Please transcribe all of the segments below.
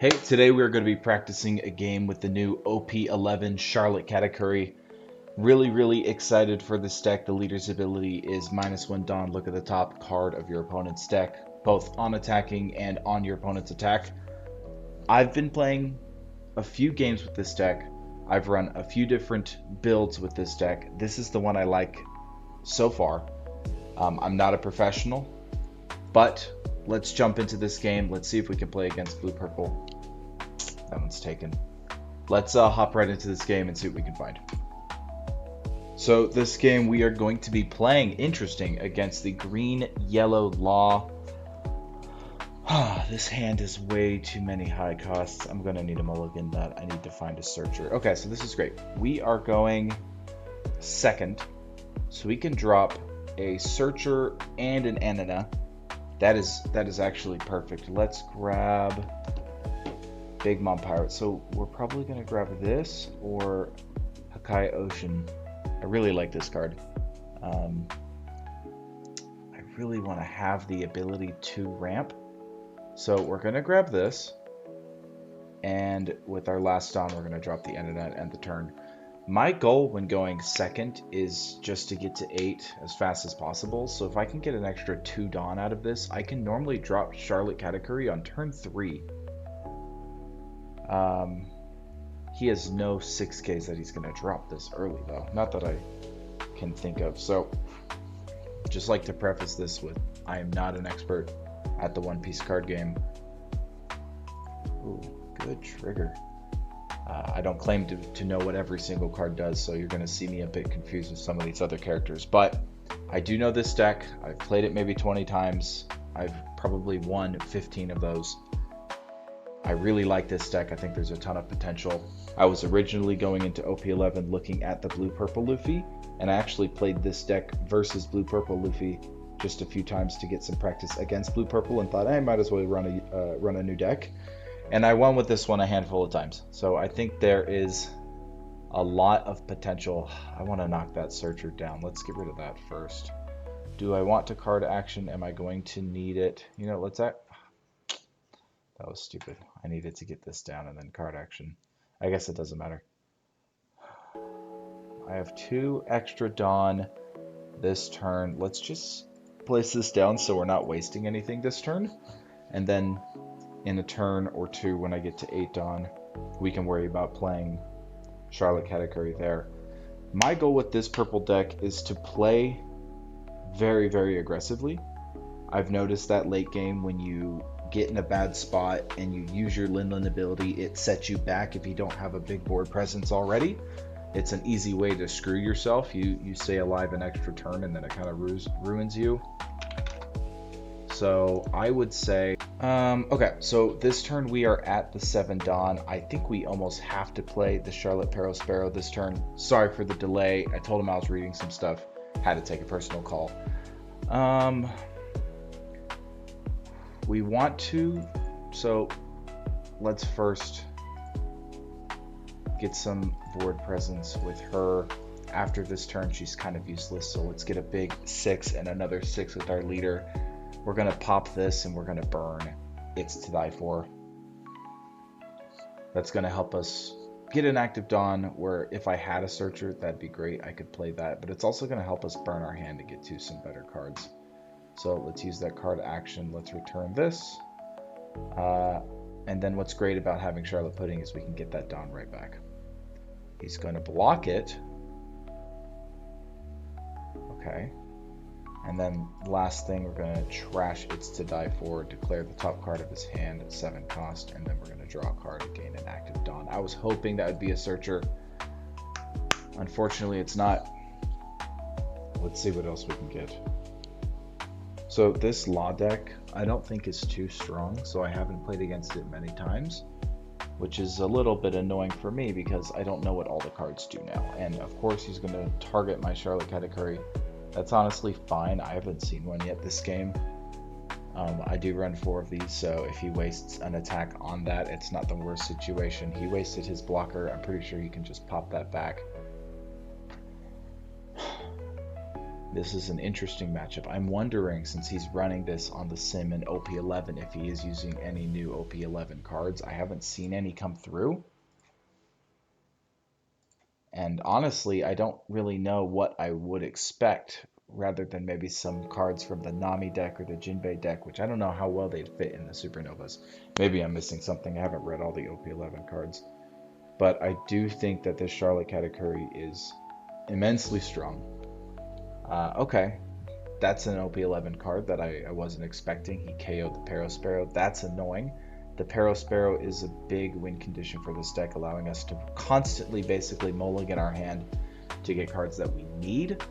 Hey, today we're going to be practicing a game with the new OP11 Charlotte Katakuri. Really excited for this deck. The leader's ability is -1 Dawn. Look at the top card of your opponent's deck, both on attacking and on your opponent's attack. I've been playing a few games with this deck. I've run a few different builds with this deck. This is the one I like so far. I'm not a professional, but let's jump into this game. Let's see if we can play against blue-purple. That one's taken. Let's hop right into this game and see what we can find. So this game we are going to be playing, interesting, against the green-yellow Law. This hand is way too many high costs. I'm going to need a mulligan that. I need to find a searcher. Okay, so this is great. We are going second, so we can drop a searcher and an Anina. That is actually perfect. Let's grab Big Mom Pirate. So we're probably going to grab this or Hakai Ocean. I really like this card. I really want to have the ability to ramp. So we're going to grab this. And with our last Dawn, we're going to drop the Anina and end the turn. My goal when going second is just to get to 8 as fast as possible. So if I can get an extra 2 Dawn out of this, I can normally drop Charlotte Katakuri on turn 3. He has no 6Ks that he's going to drop this early, though. Not that I can think of. So just like to preface this with, I am not an expert at the One Piece card game. Ooh, good trigger. I don't claim to know what every single card does, so you're going to see me a bit confused with some of these other characters. But I do know this deck. I've played it maybe 20 times. I've probably won 15 of those. I really like this deck. I think there's a ton of potential. I was originally going into OP11 looking at the blue-purple Luffy, and I actually played this deck versus blue-purple Luffy just a few times to get some practice against blue-purple and thought I might as well run a new deck. And I won with this one a handful of times. So I think there is a lot of potential. I want to knock that searcher down. Let's get rid of that first. Do I want to card action? Am I going to need it? You know, that was stupid. I needed to get this down and then card action. I guess it doesn't matter. I have 2 extra Dawn this turn. Let's just place this down so we're not wasting anything this turn. And then in a turn or 2 when I get to 8 Dawn, we can worry about playing Charlotte Katakuri there. My goal with this purple deck is to play very aggressively. I've noticed that late game when you get in a bad spot and you use your Linlin ability, it sets you back if you don't have a big board presence already. It's an easy way to screw yourself. You stay alive an extra turn and then it kind of ruins you. So I would say, okay, so this turn we are at the 7 Dawn. I think we almost have to play the Charlotte Peril Sparrow this turn. Sorry for the delay. I told him I was reading some stuff. Had to take a personal call. We want to, so let's first get some board presence with her. After this turn, she's kind of useless, so let's get a big 6 and another 6 with our leader. We're going to pop this and we're going to burn It's to Die For. That's going to help us get an active Dawn, where if I had a searcher, that'd be great. I could play that, but it's also going to help us burn our hand to get to some better cards. So let's use that card action. Let's return this. And then what's great about having Charlotte Pudding is we can get that Dawn right back. He's going to block it. Okay. And then last thing, we're going to trash It's to Die For, declare the top card of his hand at 7 cost, and then we're going to draw a card to gain an active Dawn. I was hoping that would be a searcher. Unfortunately, it's not. Let's see what else we can get. So this Law deck, I don't think is too strong, so I haven't played against it many times, which is a little bit annoying for me because I don't know what all the cards do now. And of course he's going to target my Charlotte Katakuri. That's honestly fine. I haven't seen one yet this game. I do run 4 of these, so if he wastes an attack on that, it's not the worst situation. He wasted his blocker. I'm pretty sure you can just pop that back. This is an interesting matchup. I'm wondering, since he's running this on the sim in OP11, if he is using any new OP11 cards. I haven't seen any come through. And honestly, I don't really know what I would expect, rather than maybe some cards from the Nami deck or the Jinbei deck, which I don't know how well they'd fit in the Supernovas. Maybe I'm missing something. I haven't read all the OP11 cards. But I do think that this Charlotte Katakuri is immensely strong. Okay, that's an OP11 card that I wasn't expecting. He KO'd the Parasparrow. That's annoying. The Parasparrow is a big win condition for this deck, allowing us to constantly basically mulligan our hand to get cards that we need,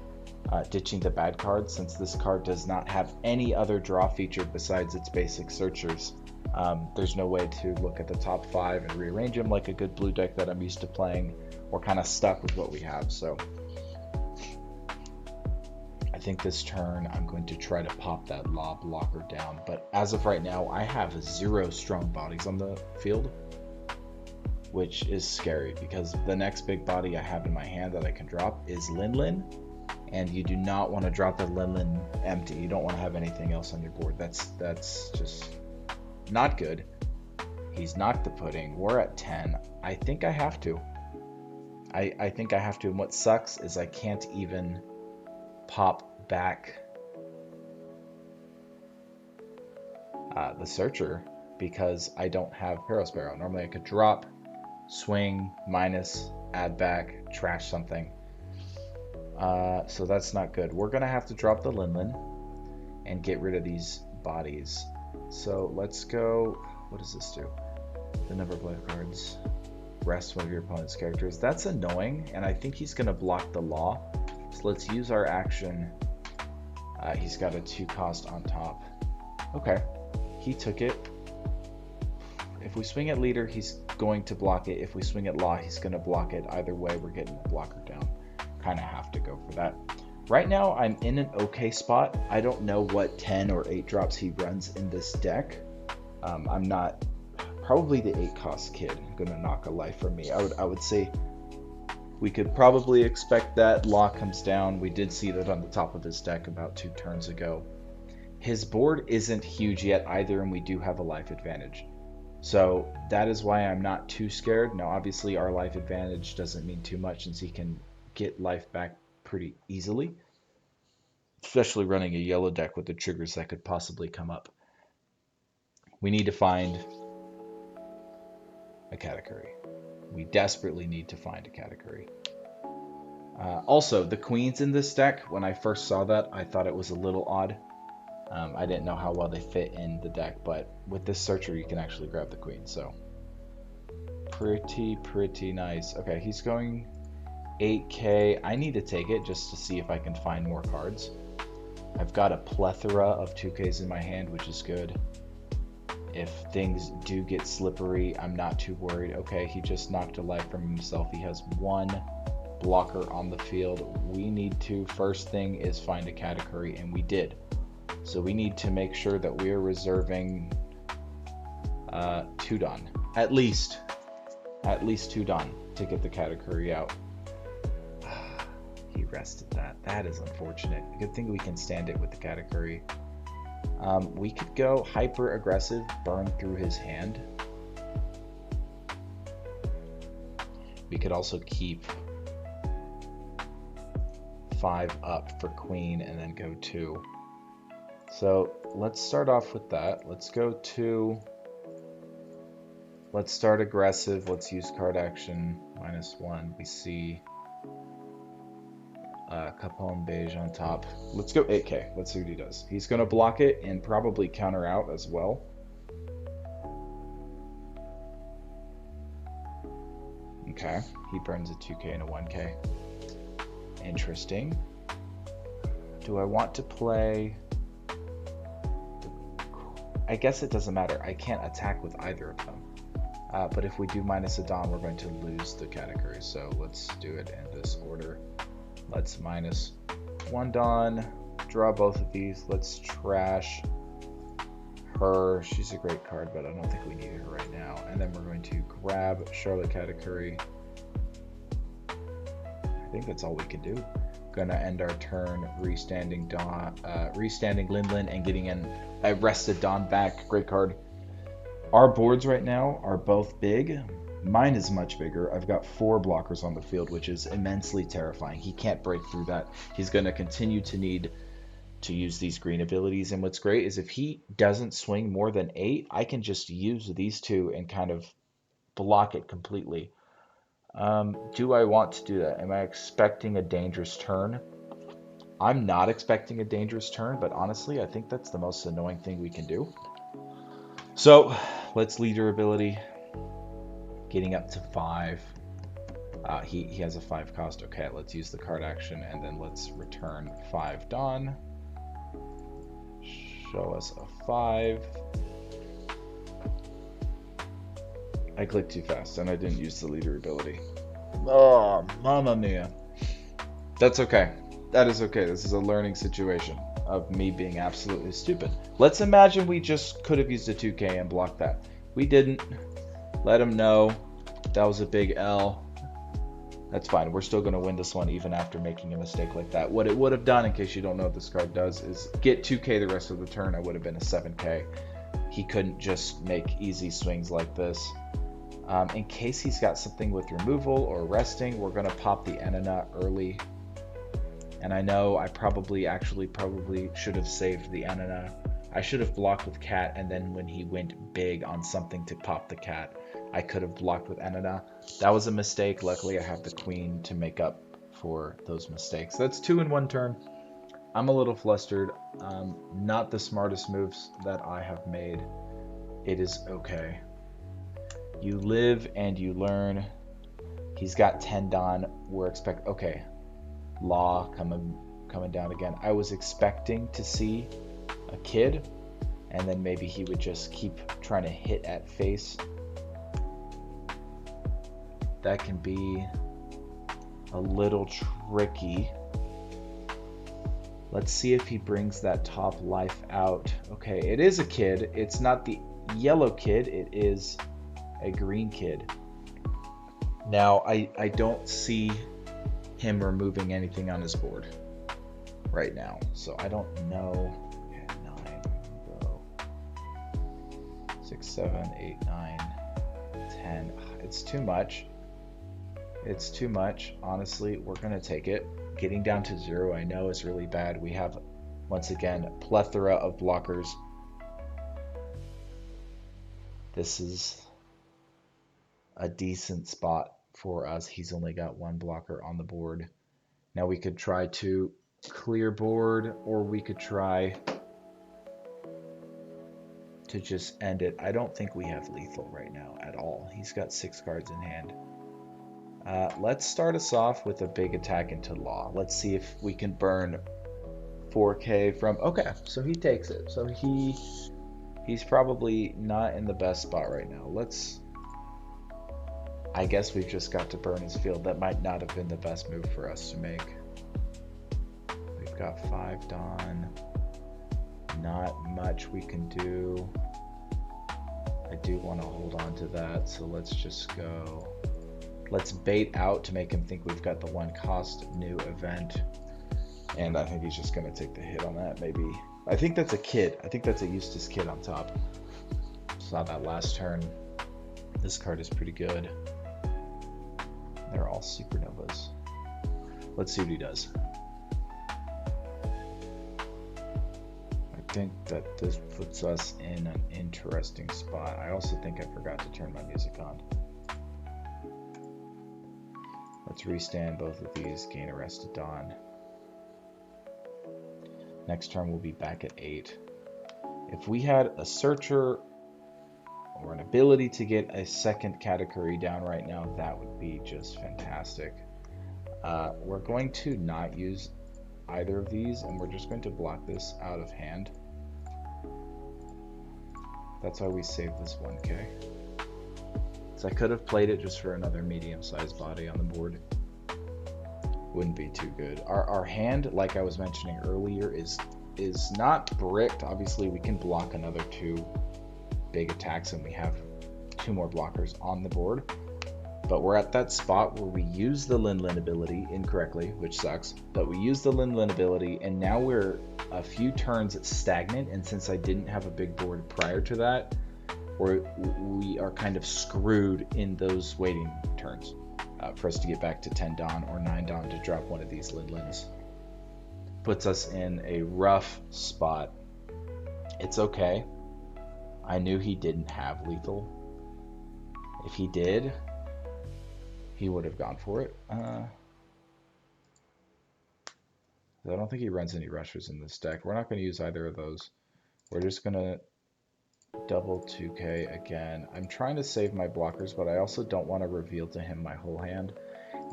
ditching the bad cards. Since this card does not have any other draw feature besides its basic searchers, there's no way to look at the top 5 and rearrange them like a good blue deck that I'm used to playing. We're kind of stuck with what we have, so I think this turn I'm going to try to pop that Law blocker down, but as of right now I have 0 strong bodies on the field, which is scary because the next big body I have in my hand that I can drop is Lin, and you do not want to drop the Lin empty. You don't want to have anything else on your board. That's just not good. He's knocked the pudding. We're at 10. I think I have to. I think I have to, and what sucks is I can't even pop back the searcher because I don't have Parasparrow. Normally I could drop, swing, minus, add back, trash something. So that's not good. We're gonna have to drop the Lin and get rid of these bodies. So let's go. What does this do? The number of life cards. Rest one of your opponent's characters. That's annoying, and I think he's gonna block the Law. So let's use our action. He's got a 2 cost on top. Okay, he took it. If we swing at leader, he's going to block it. If we swing at Law, he's gonna block it. Either way, we're getting the blocker down. Kind of have to go for that. Right now, I'm in an okay spot. I don't know what 10 or 8 drops he runs in this deck. I'm not, probably the 8 cost kid gonna knock a life from me. I would say we could probably expect that. Law comes down. We did see that on the top of his deck about 2 turns ago. His board isn't huge yet either, and we do have a life advantage. So that is why I'm not too scared. Now, obviously, our life advantage doesn't mean too much since he can get life back pretty easily, especially running a yellow deck with the triggers that could possibly come up. We need to find a Katakuri. We desperately need to find a Katakuri. Also, the queens in this deck, when I first saw that, I thought it was a little odd. I didn't know how well they fit in the deck, but with this searcher, you can actually grab the queen, so pretty nice. Okay, he's going 8K. I need to take it just to see if I can find more cards. I've got a plethora of 2Ks in my hand, which is good. If things do get slippery, I'm not too worried. Okay, he just knocked a life from himself. He has 1 blocker on the field. We need to, first thing is find a Katakuri, and we did. So we need to make sure that we are reserving 2 Don. At least 2 Don to get the Katakuri out. He rested that. That is unfortunate. Good thing we can stand it with the Katakuri. We could go hyper aggressive, burn through his hand. We could also keep 5 up for queen and then go 2. So let's start off with that. Let's go 2. Let's start aggressive. Let's use card action -1. We see Capone Beige on top. Let's go 8K. Let's see what he does. He's going to block it and probably counter out as well. Okay, he burns a 2K and a 1K. Interesting. Do I want to play? I guess it doesn't matter. I can't attack with either of them. But if we do minus a Don, we're going to lose the Katakuri. So let's do it in this order. Let's minus 1 Don, draw both of these. Let's trash her. She's a great card, but I don't think we need her right now. And then we're going to grab Charlotte Katakuri. I think that's all we can do. Gonna end our turn restanding Linlin and getting a rested Don back. Great card. Our boards right now are both big. Mine is much bigger. I've got 4 blockers on the field, which is immensely terrifying. He can't break through that. He's going to continue to need to use these green abilities. And what's great is if he doesn't swing more than 8, I can just use these 2 and kind of block it completely. Do I want to do that? Am I expecting a dangerous turn? I'm not expecting a dangerous turn, but honestly, I think that's the most annoying thing we can do. So let's leader ability. Getting up to 5. He has a 5 cost. Okay, let's use the card action and then let's return 5 Dawn. Show us a 5. I clicked too fast and I didn't use the leader ability. Oh, mamma mia. That's okay. That is okay. This is a learning situation of me being absolutely stupid. Let's imagine we just could have used a 2K and blocked that. We didn't. Let him know that was a big L. That's fine. We're still going to win this one even after making a mistake like that. What it would have done, in case you don't know what this card does, is get 2K the rest of the turn. I would have been a 7K. He couldn't just make easy swings like this. In case he's got something with removal or resting, we're going to pop the Enena early. And I know I probably should have saved the Enena. I should have blocked with Cat, and then when he went big on something to pop the Cat, I could have blocked with Enena. That was a mistake. Luckily, I have the Queen to make up for those mistakes. That's 2 in 1 turn. I'm a little flustered. Not the smartest moves that I have made. It is okay. You live and you learn. He's got 10 Dawn. We're okay. Law coming down again. I was expecting to see a kid, and then maybe he would just keep trying to hit at face. That can be a little tricky. Let's see if he brings that top life out. Okay, it is a kid. It's not the yellow kid. It is a green kid. Now, I don't see him removing anything on his board right now, so I don't know. 9, bro. 6, 7, 8, 9, 10. It's too much. It's too much. Honestly, we're gonna take it. Getting down to 0, I know, is really bad. We have, once again, a plethora of blockers. This is a decent spot for us. He's only got 1 blocker on the board. Now we could try to clear board, or we could try to just end it. I don't think we have lethal right now at all. He's got 6 cards in hand. Let's start us off with a big attack into Law. Let's see if we can burn 4K from... Okay, so he takes it. So he's probably not in the best spot right now. I guess we've just got to burn his field. That might not have been the best move for us to make. We've got 5 Dawn. Not much we can do. I do want to hold on to that, so let's just go. Let's bait out to make him think we've got the 1 cost new event. And I think he's just going to take the hit on that, maybe. I think that's a kid. I think that's a Eustace kid on top. Saw that last turn. This card is pretty good. They're all supernovas. Let's see what he does. I think that this puts us in an interesting spot. I also think I forgot to turn my music on. Let's restand both of these, gain a rested Dawn. Next turn we'll be back at 8. If we had a searcher or an ability to get a second Katakuri down right now, that would be just fantastic. We're going to not use either of these, and we're just going to block this out of hand. That's why we saved this 1K. So I could have played it just for another medium-sized body on the board. Wouldn't be too good. Our hand, like I was mentioning earlier, is not bricked. Obviously, we can block another 2 big attacks, and we have 2 more blockers on the board. But we're at that spot where we use the Lin Lin ability incorrectly, which sucks. But we use the Lin Lin ability, and now we're a few turns stagnant. And since I didn't have a big board prior to that, we are kind of screwed in those waiting turns for us to get back to 10 Dawn or 9 Dawn to drop one of these Lin Lins. Puts us in a rough spot. It's okay. I knew he didn't have lethal. If he did, he would have gone for it. I don't think he runs any rushers in this deck. We're not going to use either of those. We're just going to double 2K again. I'm trying to save my blockers, but I also don't want to reveal to him my whole hand.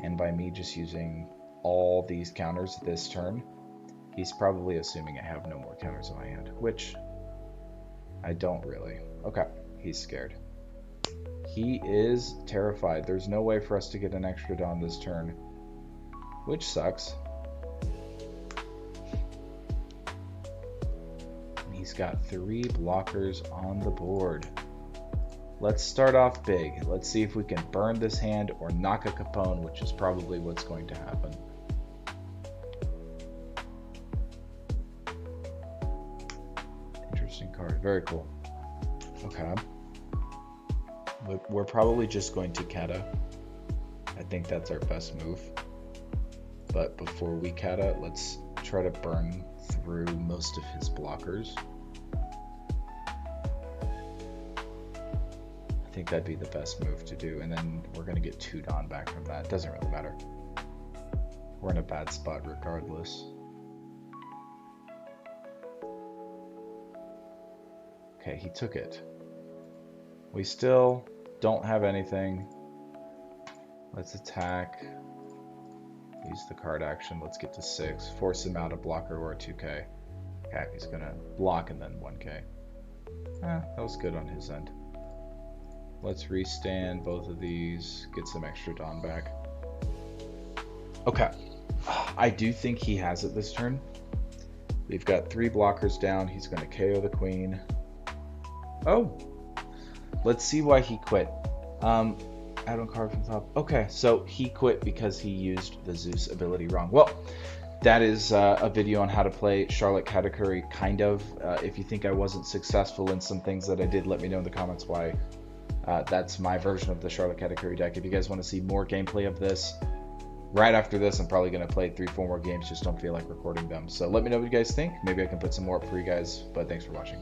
And by me just using all these counters this turn, he's probably assuming I have no more counters in my hand, which I don't really. Okay, he's scared. He is terrified. There's no way for us to get an extra Dawn this turn, which sucks. He's got 3 blockers on the board. Let's start off big. Let's see if we can burn this hand or knock a Capone, which is probably what's going to happen. Interesting card. Very cool. Okay. We're probably just going to Kata. I think that's our best move. But before we Kata, let's try to burn through most of his blockers. I think that'd be the best move to do, and then we're going to get 2 Dawn back from that. It doesn't really matter. We're in a bad spot regardless. Okay, he took it. We still don't have anything. Let's attack. Use the card action. Let's get to 6. Force him out a blocker or a 2K. Okay, he's going to block and then 1K. That was good on his end. Let's restand both of these. Get some extra Dawn back. Okay. I do think he has it this turn. We've got 3 blockers down. He's going to KO the queen. Oh! Let's see why he quit. Add one card from the top. Okay, so he quit because he used the Zeus ability wrong. Well, that is a video on how to play Charlotte Katakuri, kind of. If you think I wasn't successful in some things that I did, let me know in the comments why. That's my version of the Charlotte Katakuri deck. If you guys want to see more gameplay of this, right after this, I'm probably going to play 3-4 more games. Just don't feel like recording them. So let me know what you guys think. Maybe I can put some more up for you guys, but thanks for watching.